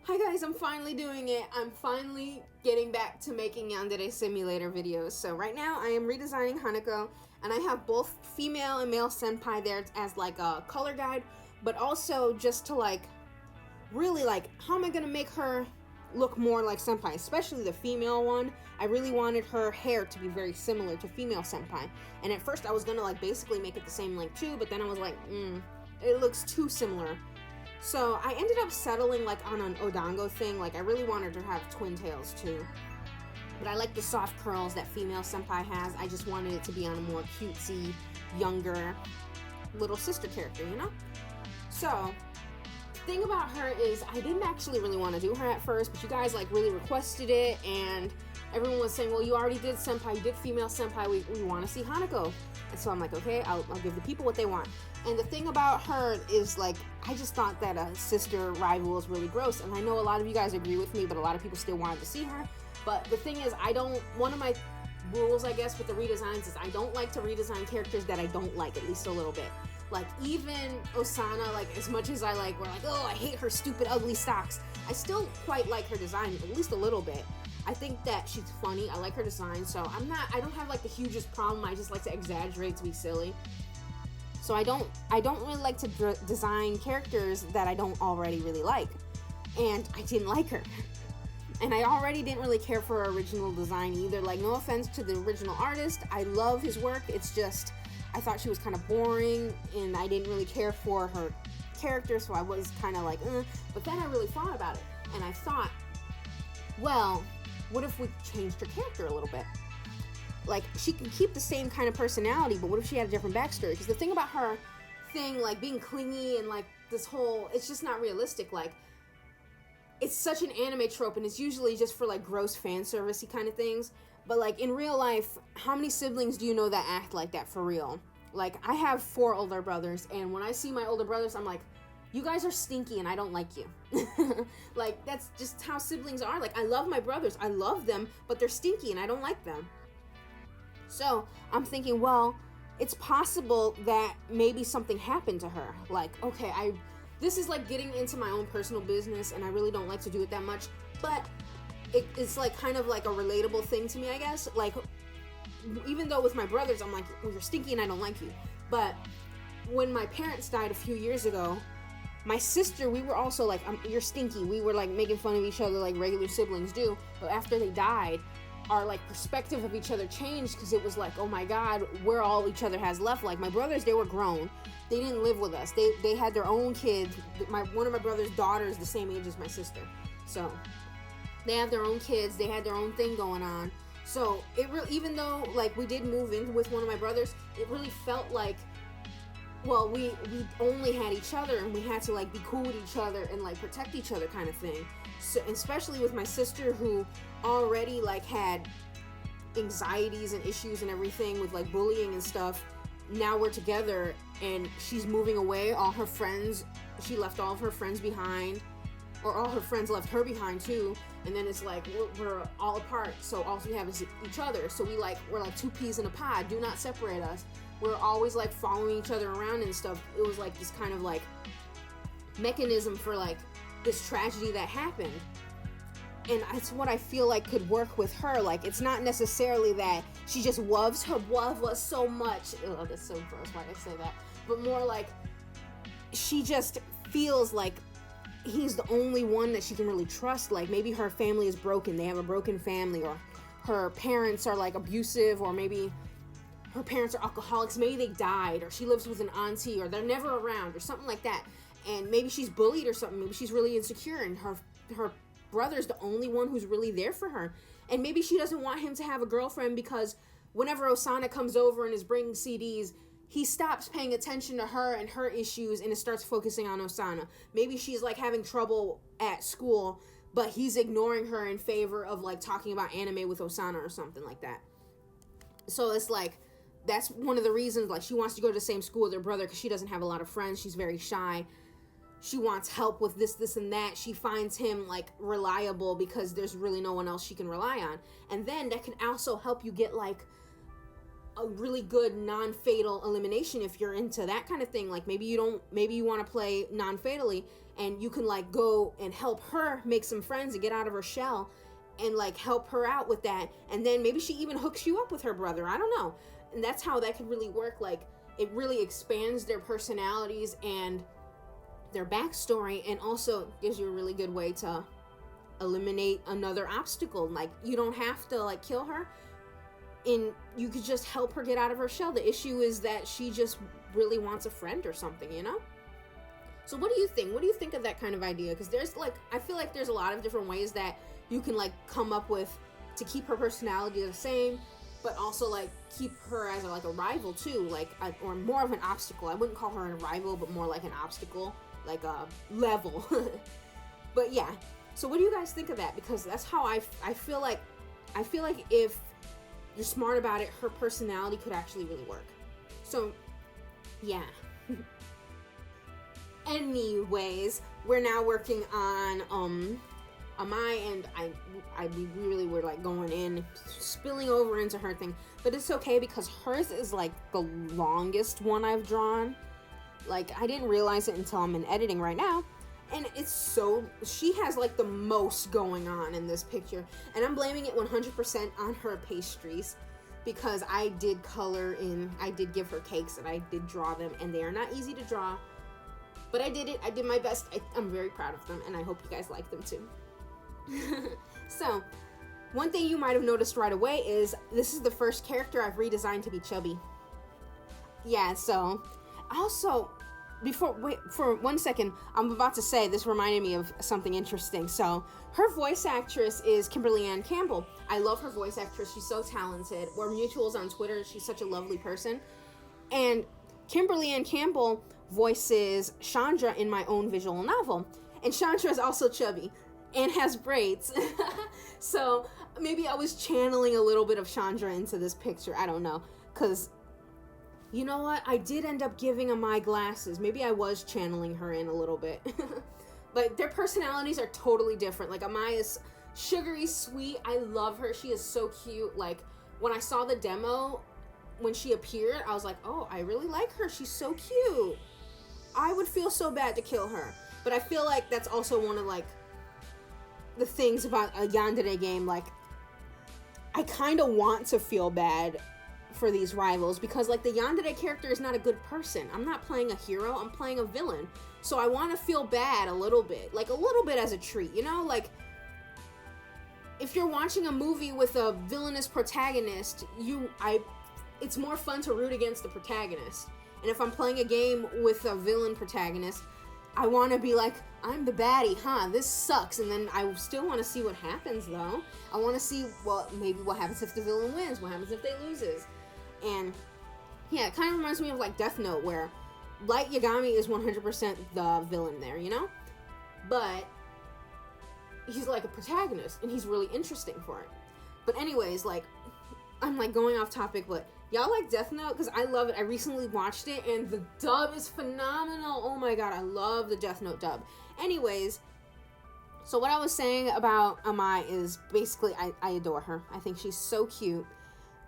Hi guys, I'm finally doing it. I'm finally getting back to making Yandere simulator videos. So right now I am redesigning Hanako, and I have both female and male senpai there as like a color guide, but also just to like really like how am I gonna make her look more like senpai, especially the female one. I really wanted her hair to be very similar to female senpai, and at first I was gonna like basically make it the same length too, but then I was like, it looks too similar. So I ended up settling like on an Odango thing. Like I really wanted her to have twin tails too. But I like the soft curls that female senpai has. I just wanted it to be on a more cutesy, younger little sister character, you know? So the thing about her is I didn't actually really want to do her at first, but you guys like really requested it, and everyone was saying, well, you already did senpai, you did female senpai, we want to see Hanako. And so I'm like, okay, I'll give the people what they want. And the thing about her is, like, I just thought that a sister rival was really gross. And I know a lot of you guys agree with me, but a lot of people still wanted to see her. But the thing is, one of my rules, I guess, with the redesigns is I don't like to redesign characters that I don't like, at least a little bit. Like, even Osana, like, as much as we're like, oh, I hate her stupid, ugly socks, I still quite like her design, at least a little bit. I think that she's funny. I like her design, so I don't have like the hugest problem. I just like to exaggerate to be silly. So I don't really like to design characters that I don't already really like. And I didn't like her. And I already didn't really care for her original design either. Like, no offense to the original artist. I love his work. It's just, I thought she was kind of boring, and I didn't really care for her character, so I was kind of like, But then I really thought about it, and I thought, well, what if we changed her character a little bit? Like, she can keep the same kind of personality, but what if she had a different backstory? Because the thing about her thing, like, being clingy and, like, this whole, it's just not realistic. Like, it's such an anime trope, and it's usually just for, like, gross fan servicey kind of things. But, like, in real life, how many siblings do you know that act like that for real? Like, I have 4 older brothers, and when I see my older brothers, I'm like, you guys are stinky and I don't like you. Like, that's just how siblings are. Like, I love my brothers. I love them, but they're stinky and I don't like them. So I'm thinking, well, it's possible that maybe something happened to her. Like, okay, this is like getting into my own personal business, and I really don't like to do it that much, but it's like kind of like a relatable thing to me, I guess. Like, even though with my brothers, I'm like, well, you're stinky and I don't like you. But when my parents died a few years ago, my sister, we were also like, you're stinky. We were like making fun of each other like regular siblings do. But after they died, our like perspective of each other changed, because it was like, oh my god, we're all each other has left. Like, my brothers, they were grown. They didn't live with us. They had their own kids. One of my brother's daughters the same age as my sister. So they have their own kids. They had their own thing going on. So it really, even though like we did move in with one of my brothers, it really felt like, well, we only had each other, and we had to like be cool with each other and like protect each other kind of thing. So, especially with my sister, who already like had anxieties and issues and everything with like bullying and stuff. Now we're together and she's moving away. All her friends, she left all of her friends behind, or all her friends left her behind too. And then it's like we're all apart, so all we have is each other. So we're like 2 peas in a pod. Do not separate us. We're always like following each other around and stuff. It was like this kind of like mechanism for like this tragedy that happened. And it's what I feel like could work with her. Like, it's not necessarily that she just loves us so much. Oh, that's so gross, why did I say that? But more like, she just feels like he's the only one that she can really trust. Like, maybe her family is broken. They have a broken family, or her parents are like abusive, or maybe her parents are alcoholics. Maybe they died, or she lives with an auntie, or they're never around, or something like that. And maybe she's bullied or something. Maybe she's really insecure, and her brother's the only one who's really there for her. And maybe she doesn't want him to have a girlfriend, because whenever Osana comes over and is bringing CDs, he stops paying attention to her and her issues, and it starts focusing on Osana. Maybe she's like having trouble at school, but he's ignoring her in favor of like talking about anime with Osana or something like that. So it's like, that's one of the reasons, like, she wants to go to the same school with her brother, because she doesn't have a lot of friends. She's very shy. She wants help with this, and that. She finds him, like, reliable, because there's really no one else she can rely on. And then that can also help you get, like, a really good non-fatal elimination if you're into that kind of thing. Like, maybe you want to play non-fatally, and you can like go and help her make some friends and get out of her shell and like help her out with that. And then maybe she even hooks you up with her brother. I don't know. And that's how that could really work. Like, it really expands their personalities and their backstory, and also gives you a really good way to eliminate another obstacle. Like, you don't have to like kill her, and you could just help her get out of her shell. The issue is that she just really wants a friend or something, you know? So what do you think? What do you think of that kind of idea? Because there's like, I feel like there's a lot of different ways that you can like come up with to keep her personality the same, but also like keep her as like a rival too, like or more of an obstacle. I wouldn't call her a rival, but more like an obstacle, like a level. But yeah, so what do you guys think of that? Because that's how I feel like if you're smart about it, her personality could actually really work. So yeah. Anyways, we're now working on Amai, and we really were like going in, spilling over into her thing, but it's okay because hers is like the longest one I've drawn. Like, I didn't realize it until I'm in editing right now, and she has like the most going on in this picture, and I'm blaming it 100% on her pastries, because I did I did give her cakes and I did draw them, and they are not easy to draw, but I did it. I did my best. I'm very proud of them, and I hope you guys like them too. So, one thing you might have noticed right away is this is the first character I've redesigned to be chubby. Yeah, so also, wait for 1 second, I'm about to say, this reminded me of something interesting. So, her voice actress is Kimberly Ann Campbell. I love her voice actress. She's so talented. We're mutuals on Twitter. She's such a lovely person. And Kimberly Ann Campbell voices Chandra in my own visual novel. And Chandra is also chubby and has braids. So maybe I was channeling a little bit of Chandra into this picture. I don't know. Because, you know what? I did end up giving Amai glasses. Maybe I was channeling her in a little bit. But their personalities are totally different. Like, Amai is sugary sweet. I love her. She is so cute. Like, when I saw the demo, when she appeared, I was like, oh, I really like her. She's so cute. I would feel so bad to kill her. But I feel like that's also one of, like, the things about a Yandere game. Like, I kind of want to feel bad for these rivals, because, like, the Yandere character is not a good person. I'm not playing a hero. I'm playing a villain. So I want to feel bad a little bit. Like, a little bit as a treat, you know? Like, if you're watching a movie with a villainous protagonist, it's more fun to root against the protagonist. And if I'm playing a game with a villain protagonist, I want to be like, I'm the baddie, huh? This sucks. And then I still want to see what happens, though. I want to see, well, maybe what happens if the villain wins? What happens if they loses? And, yeah, it kind of reminds me of, like, Death Note, where Light Yagami is 100% the villain there, you know? But he's, like, a protagonist, and he's really interesting for it. But anyways, like, I'm, like, going off topic, but y'all like Death Note? Because I love it. I recently watched it, and the dub is phenomenal. Oh my god, I love the Death Note dub. Anyways, so what I was saying about Amai is basically I adore her. I think she's so cute.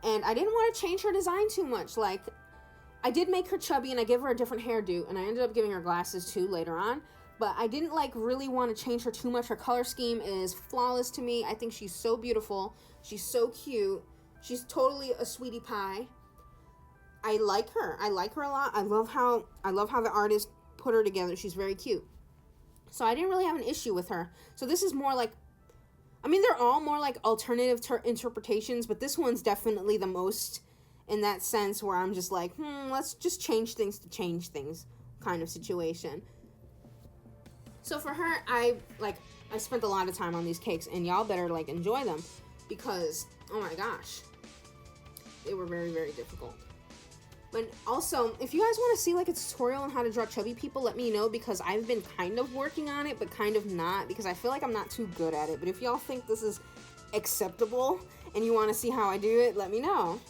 And I didn't want to change her design too much. Like, I did make her chubby, and I gave her a different hairdo, and I ended up giving her glasses too later on. But I didn't, like, really want to change her too much. Her color scheme is flawless to me. I think she's so beautiful. She's so cute. She's totally a sweetie pie. I like her. I like her a lot. I love how the artist put her together. She's very cute. So I didn't really have an issue with her. So this is more like, I mean, they're all more like alternative interpretations, but this one's definitely the most in that sense where I'm just like, let's just change things to change things kind of situation. So for her, I spent a lot of time on these cakes, and y'all better, like, enjoy them, because, oh my gosh, they were very, very difficult. But also, if you guys want to see, like, a tutorial on how to draw chubby people, let me know, because I've been kind of working on it, but kind of not, because I feel like I'm not too good at it. But if y'all think this is acceptable, and you want to see how I do it, let me know.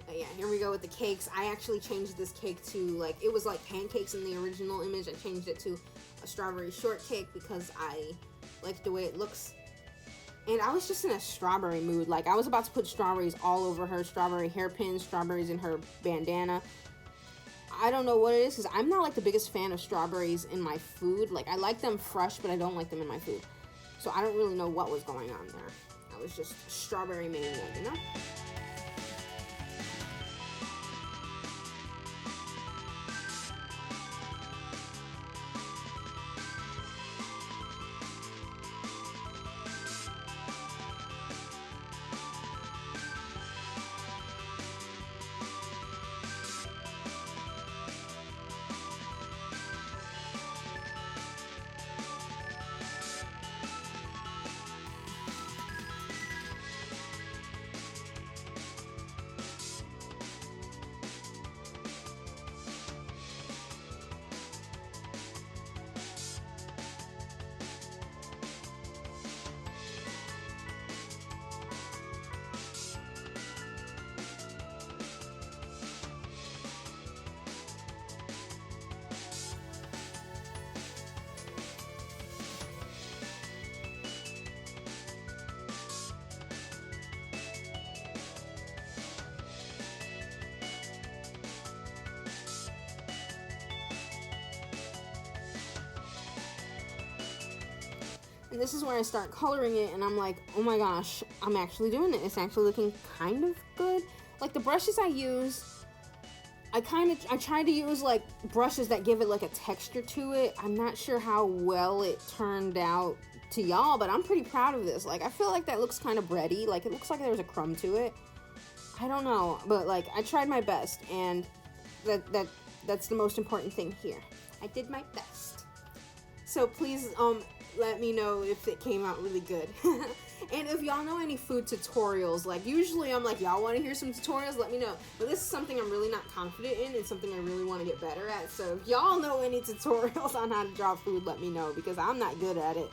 But yeah, here we go with the cakes. I actually changed this cake to, like, it was like pancakes in the original image. I changed it to a strawberry shortcake because I like the way it looks. And I was just in a strawberry mood. Like, I was about to put strawberries all over her, strawberry hairpins, strawberries in her bandana. I don't know what it is, because I'm not like the biggest fan of strawberries in my food. Like, I like them fresh, but I don't like them in my food. So I don't really know what was going on there. I was just strawberry mania, you know? And this is where I start coloring it, and I'm like, oh my gosh, I'm actually doing it. It's actually looking kind of good. Like, the brushes I use, I try to use like brushes that give it like a texture to it. I'm not sure how well it turned out to y'all, but I'm pretty proud of this. Like, I feel like that looks kind of bready. Like, it looks like there was a crumb to it. I don't know, but like, I tried my best, and that's the most important thing here. I did my best. So please, let me know if it came out really good. And if y'all know any food tutorials, like, usually I'm like, y'all want to hear some tutorials? Let me know. But this is something I'm really not confident in. It's something I really want to get better at. So if y'all know any tutorials on how to draw food, let me know, because I'm not good at it.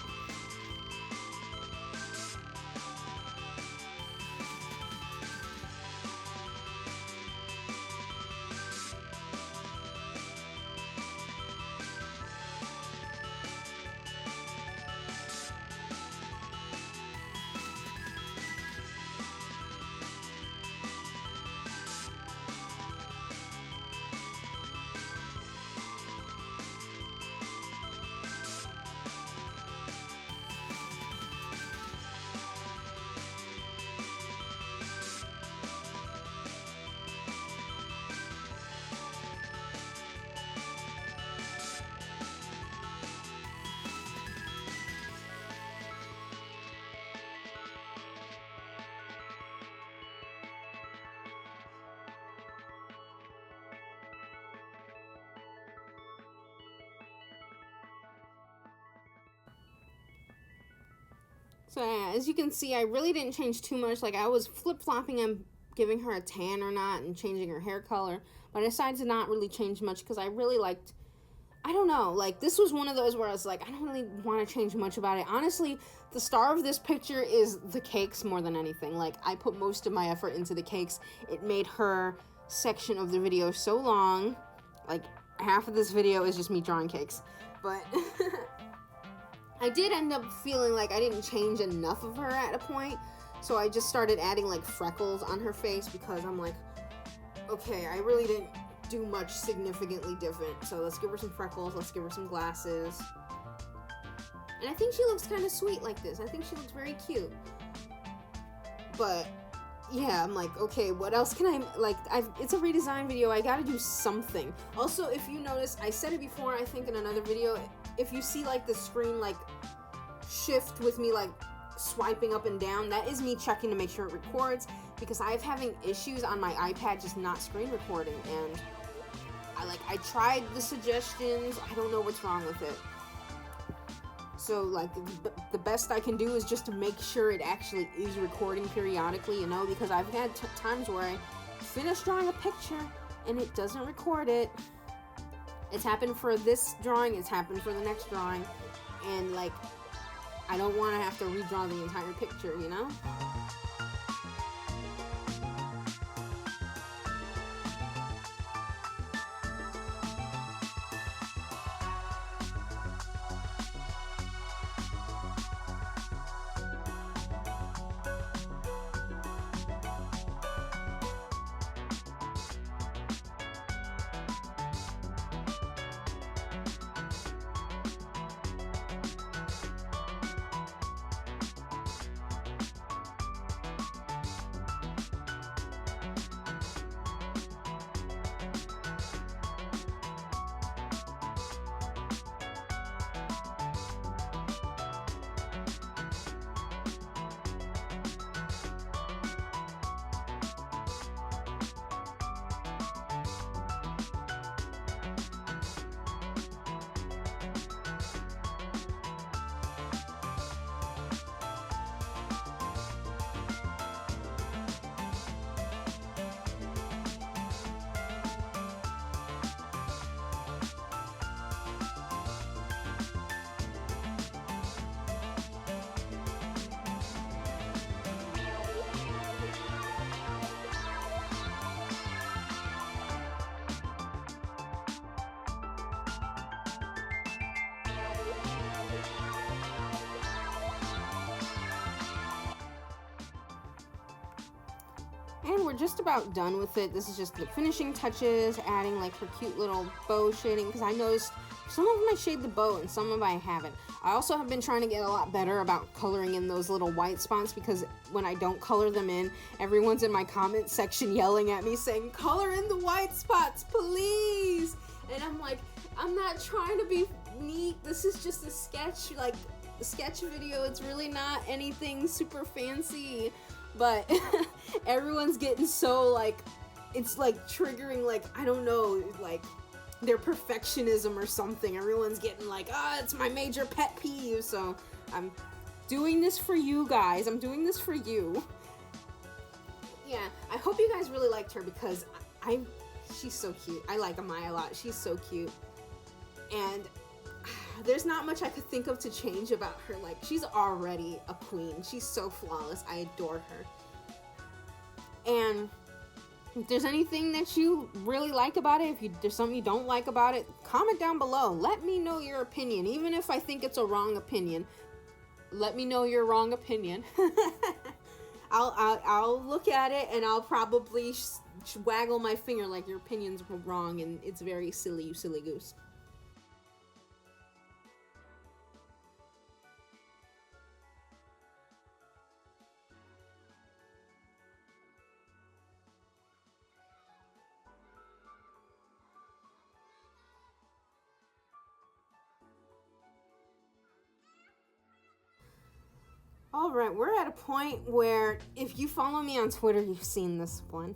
So yeah, as you can see, I really didn't change too much. Like, I was flip-flopping and giving her a tan or not and changing her hair color. But I decided to not really change much because I really liked, I don't know, like, this was one of those where I was like, I don't really want to change much about it. Honestly, the star of this picture is the cakes more than anything. Like, I put most of my effort into the cakes. It made her section of the video so long. Like, half of this video is just me drawing cakes. But I did end up feeling like I didn't change enough of her at a point, so I just started adding like freckles on her face because I'm like, okay, I really didn't do much significantly different, so let's give her some freckles, let's give her some glasses. And I think she looks kind of sweet like this. I think she looks very cute. But yeah, I'm like, okay, what else can I, like, it's a redesign video, I gotta do something. Also, if you notice, I said it before, I think in another video, if you see like the screen like shift with me like swiping up and down, that is me checking to make sure it records, because I'm having issues on my iPad just not screen recording, and I tried the suggestions, I don't know what's wrong with it. So like the best I can do is just to make sure it actually is recording periodically, you know, because I've had times where I finish drawing a picture and it doesn't record it. It's happened for this drawing, it's happened for the next drawing, and like, I don't want to have to redraw the entire picture, you know? And we're just about done with it. This is just the finishing touches, adding like her cute little bow shading, because I noticed some of them I shade the bow and some of them I haven't. I also have been trying to get a lot better about coloring in those little white spots, because when I don't color them in, everyone's in my comment section yelling at me saying, color in the white spots, please! And I'm like, I'm not trying to be neat. This is just a sketch, like a sketch video. It's really not anything super fancy. But everyone's getting so, like, it's like triggering, like, I don't know, like their perfectionism or something. Everyone's getting like, it's my major pet peeve. So I'm doing this for you guys. I'm doing this for you. Yeah, I hope you guys really liked her, because she's so cute. I like Amaya a lot. She's so cute. And there's not much I could think of to change about her. Like, she's already a queen. She's so flawless. I adore her. And if there's anything that you really like about it, if there's something you don't like about it, comment down below. Let me know your opinion. Even if I think it's a wrong opinion, let me know your wrong opinion. I'll look at it and I'll probably waggle my finger like your opinion's wrong and it's very silly, you silly goose. Alright, we're at a point where, if you follow me on Twitter, you've seen this one.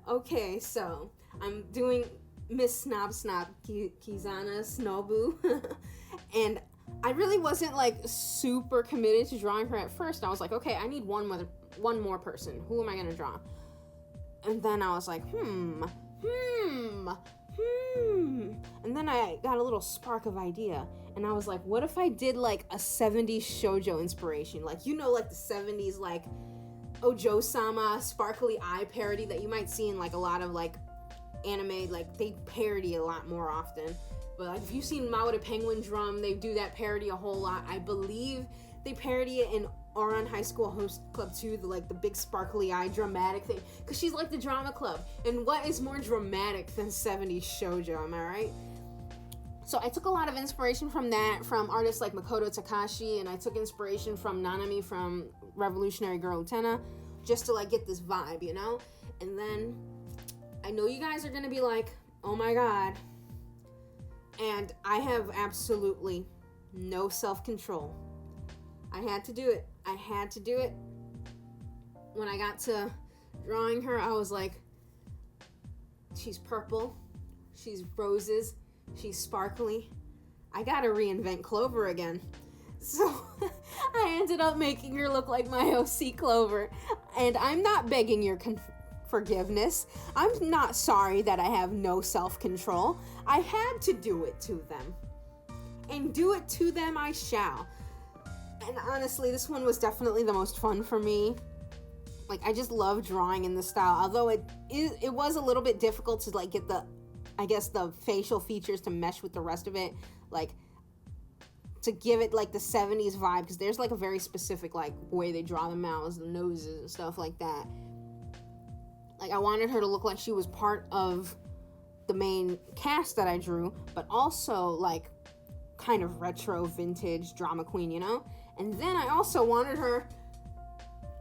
Okay, so, I'm doing Miss Snob Kizana Snobu. And I really wasn't, like, super committed to drawing her at first. I was like, okay, I need one more person. Who am I gonna draw? And then I was like, and then I got a little spark of idea, and I was like, what if I did like a 70s shoujo inspiration, like, you know, like the 70s like Ojo-sama sparkly eye parody that you might see in like a lot of like anime, like they parody a lot more often. But like, if you've seen Mao the Penguin Drum, they do that parody a whole lot. I believe they parody it in Ouran High School Host Club 2, the big sparkly eye dramatic thing, because she's like the drama club, and what is more dramatic than 70s shoujo, am I right? So I took a lot of inspiration from that, from artists like Makoto Takashi, and I took inspiration from Nanami from Revolutionary Girl Utena, just to like get this vibe, you know? And then I know you guys are gonna be like, oh my god, and I have absolutely no self-control. I had to do it. I had to do it. When I got to drawing her, I was like, she's purple, she's roses, she's sparkly. I gotta reinvent Clover again. So I ended up making her look like my OC Clover. And I'm not begging your forgiveness. I'm not sorry that I have no self-control. I had to do it to them. And do it to them I shall. And honestly, this one was definitely the most fun for me. Like, I just love drawing in this style. Although it was a little bit difficult to like get the facial features to mesh with the rest of it. Like, to give it like the 70s vibe. Because there's like a very specific like way they draw the mouths, the noses, and stuff like that. Like, I wanted her to look like she was part of the main cast that I drew. But also like kind of retro vintage drama queen, you know? And then I also wanted her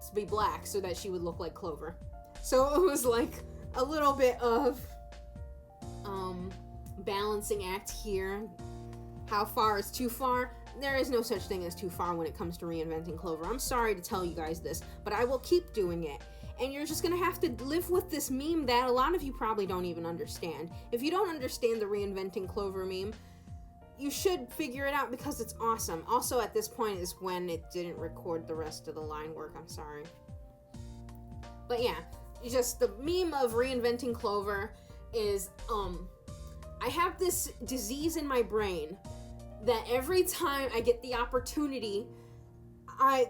to be black so that she would look like Clover. So it was like a little bit of balancing act here. How far is too far? There is no such thing as too far when it comes to reinventing Clover. I'm sorry to tell you guys this, but I will keep doing it. And you're just gonna have to live with this meme that a lot of you probably don't even understand. If you don't understand the reinventing Clover meme, you should figure it out because it's awesome. Also, at this point is when it didn't record the rest of the line work. I'm sorry. But yeah, just the meme of reinventing Clover is, I have this disease in my brain that every time I get the opportunity,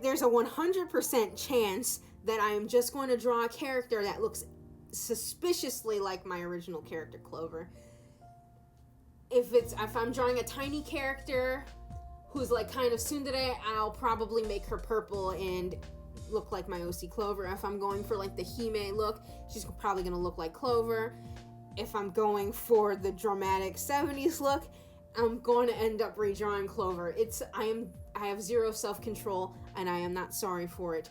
there's a 100% chance that I am just going to draw a character that looks suspiciously like my original character, Clover. If I'm drawing a tiny character who's like kind of tsundere, I'll probably make her purple and look like my OC Clover. If I'm going for like the Hime look, she's probably gonna look like Clover. If I'm going for the dramatic 70s look, I'm going to end up redrawing Clover. I have zero self-control, and I am not sorry for it.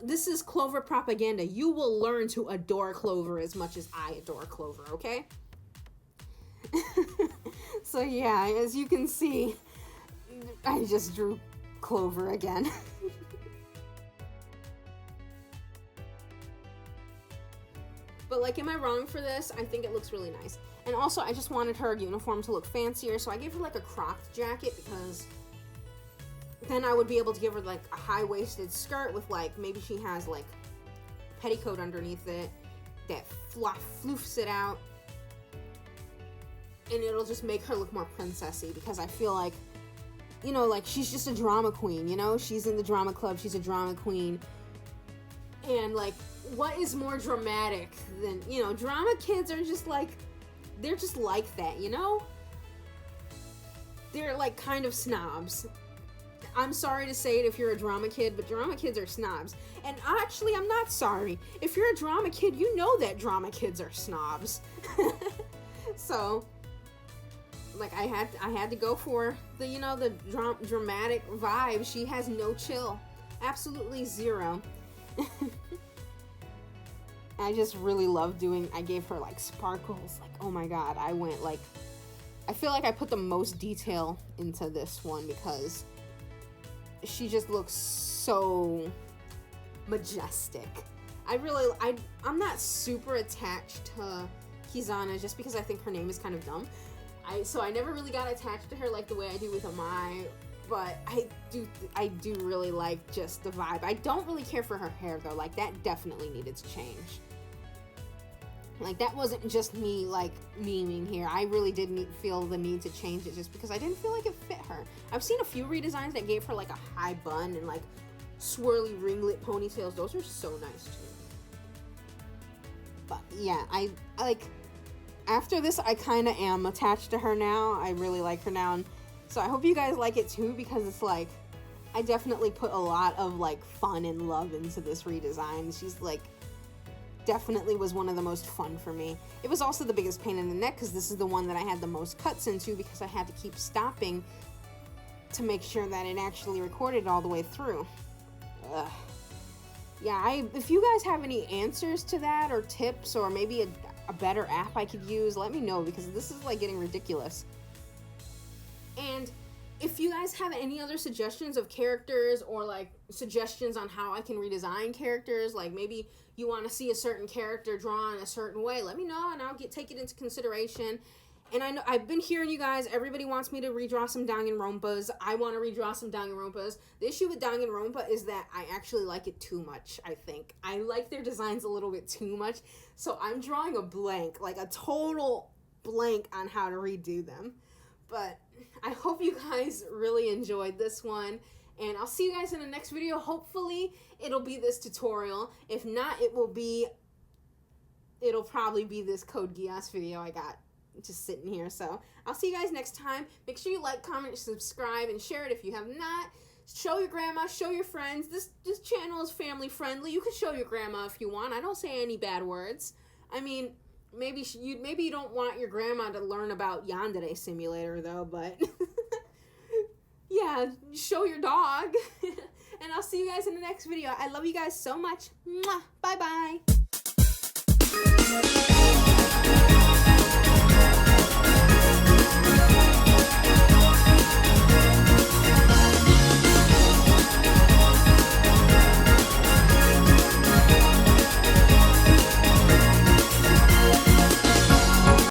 This is Clover propaganda. You will learn to adore Clover as much as I adore Clover, okay? So yeah, as you can see, I just drew Clover again. But like, am I wrong for this? I think it looks really nice. And also, I just wanted her uniform to look fancier, so I gave her like a cropped jacket, because then I would be able to give her like a high-waisted skirt with like, maybe she has like petticoat underneath it that floofs it out. And it'll just make her look more princessy, because I feel like, you know, like, she's just a drama queen, you know? She's in the drama club, she's a drama queen. And like, what is more dramatic than, you know, drama kids are just like, they're just like that, you know? They're like kind of snobs. I'm sorry to say it if you're a drama kid, but drama kids are snobs. And actually, I'm not sorry. If you're a drama kid, you know that drama kids are snobs. So, like, I had to go for the, you know, the dramatic vibe. She has no chill. Absolutely zero. I just really love doing, I gave her like sparkles. Like, oh my god, I went like, I feel like I put the most detail into this one, because she just looks so majestic. I'm not super attached to Kizana, just because I think her name is kind of dumb. So I never really got attached to her like the way I do with Amai, but I do really like just the vibe. I don't really care for her hair though. Like, that definitely needed to change. Like, that wasn't just me like memeing here. I really didn't feel the need to change it, just because I didn't feel like it fit her. I've seen a few redesigns that gave her like a high bun and like swirly ringlet ponytails. Those are so nice too. But yeah, I like, after this, I kind of am attached to her now. I really like her now. And so I hope you guys like it too, because it's like, I definitely put a lot of like fun and love into this redesign. She's like, definitely was one of the most fun for me. It was also the biggest pain in the neck, because this is the one that I had the most cuts into, because I had to keep stopping to make sure that it actually recorded all the way through. Ugh. Yeah, if you guys have any answers to that, or tips, or maybe a better app I could use, let me know, because this is like getting ridiculous. And if you guys have any other suggestions of characters, or like suggestions on how I can redesign characters, like maybe you want to see a certain character drawn a certain way, let me know and I'll take it into consideration. And I know I've been hearing you guys, everybody wants me to redraw some Danganronpas. I want to redraw some Danganronpas. The issue with Danganronpa is that I actually like it too much, I think. I like their designs a little bit too much. So I'm drawing a blank, like a total blank on how to redo them. But I hope you guys really enjoyed this one. And I'll see you guys in the next video. Hopefully it'll be this tutorial. If not, it'll probably be this Code Geass video I got just sitting here. So I'll see you guys next time. Make sure you like, comment, subscribe, and share it if you have not. Show your grandma, show your friends. This channel is family friendly. You can show your grandma if you want. I don't say any bad words. I mean, maybe you don't want your grandma to learn about Yandere Simulator though, but yeah, show your dog. And I'll see you guys in the next video. I love you guys so much. Mwah. Bye bye.